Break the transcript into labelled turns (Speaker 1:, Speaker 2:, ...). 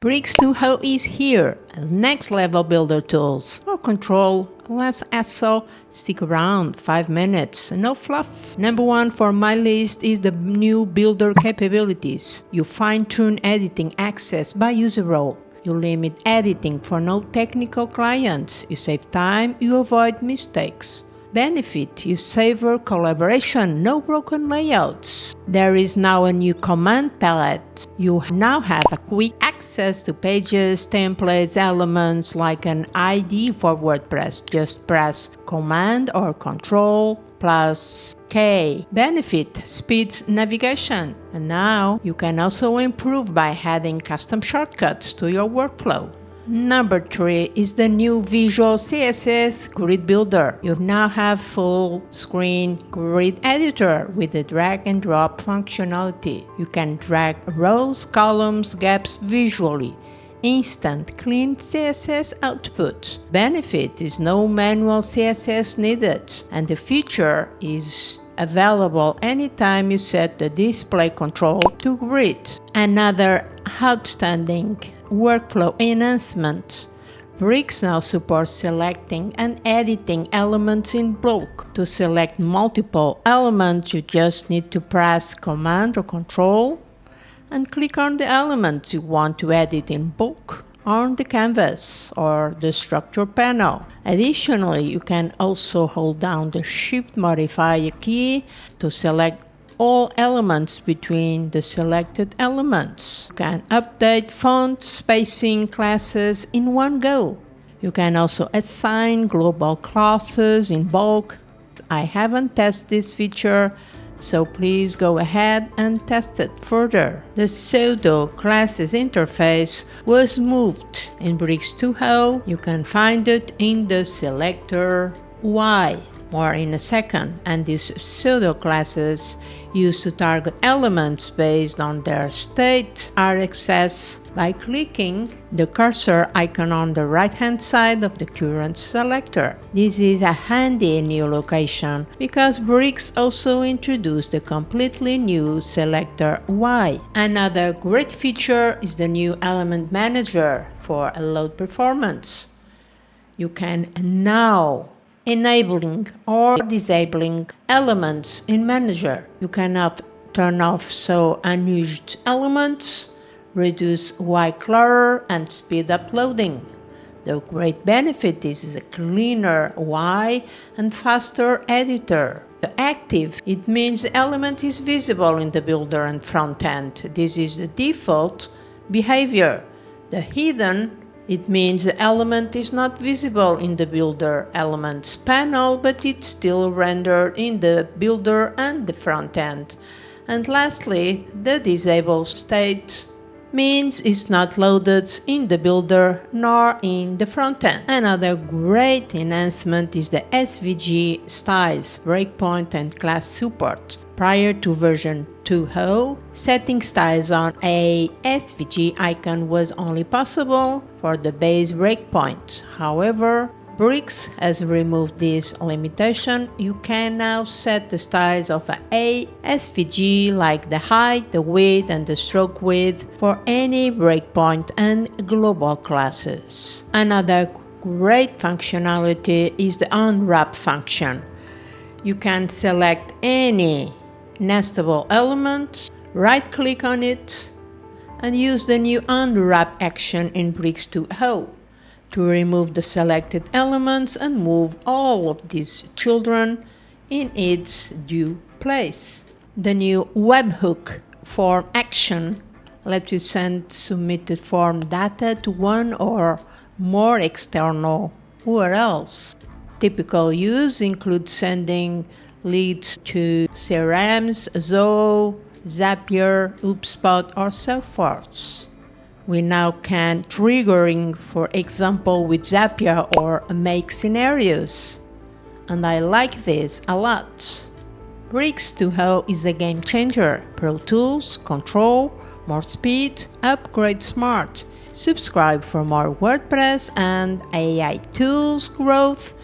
Speaker 1: Bricks to Hoe is here, next level builder tools. More control, less hassle, stick around, 5 minutes, no fluff. Number 1 for my list is the new builder capabilities. You fine-tune editing access by user role. You limit editing for no-technical clients. You save time, you avoid mistakes. Benefit, you savor collaboration, no broken layouts. There is now a new command palette. You now have a quick access to pages, templates, elements like an ID for WordPress. Just press Command or Control plus K. Benefit, speeds navigation. And now you can also improve by adding custom shortcuts to your workflow. Number 3 is the new Visual CSS Grid Builder. You now have full screen grid editor with the drag and drop functionality. You can drag rows, columns, gaps visually. Instant clean CSS output. Benefit is no manual CSS needed, and the feature is available anytime you set the display control to grid. Another outstanding workflow enhancement. Bricks now supports selecting and editing elements in bulk. To select multiple elements, you just need to press Command or Control and click on the elements you want to edit in bulk on the canvas or the structure panel. Additionally, you can also hold down the Shift modifier key to select all elements between the selected elements. You can update font, spacing, classes in one go. You can also assign global classes in bulk. I haven't tested this feature, so please go ahead and test it further. The pseudo classes interface was moved in Bricks to Hoe. You can find it in the selector Y. More in a second. And these pseudo classes used to target elements based on their state are accessed by clicking the cursor icon on the right hand side of the current selector. This is a handy new location because Bricks also introduced a completely new selector Y. Another great feature is the new element manager for a load performance. You can now enabling or disabling elements in Manager. You cannot turn off unused elements, reduce Y clutter, and speed up loading. The great benefit is a cleaner Y and faster editor. The active, it means the element is visible in the builder and front end. This is the default behavior. The hidden, it means the element is not visible in the Builder Elements panel, but it's still rendered in the Builder and the front end. And lastly, the disabled state means it's not loaded in the Builder nor in the front end. Another great enhancement is the SVG styles, breakpoint and class support. Prior to version 2.0, setting styles on a SVG icon was only possible for the base breakpoint. However, Bricks has removed this limitation. You can now set the styles of a SVG like the height, the width, and the stroke width for any breakpoint and global classes. Another great functionality is the unwrap function. You can select any nestable element, right-click on it, and use the new unwrap action in Bricks to Hoe to remove the selected elements and move all of these children in its due place. The new webhook form action lets you send submitted form data to one or more external URLs. Typical use includes sending leads to CRMs, Zoho, Zapier, HubSpot, or Salesforce. We now can triggering, for example, with Zapier or make scenarios. And I like this a lot. Bricks to Hoe is a game changer. Pro tools, control, more speed, upgrade smart. Subscribe for more WordPress and AI tools growth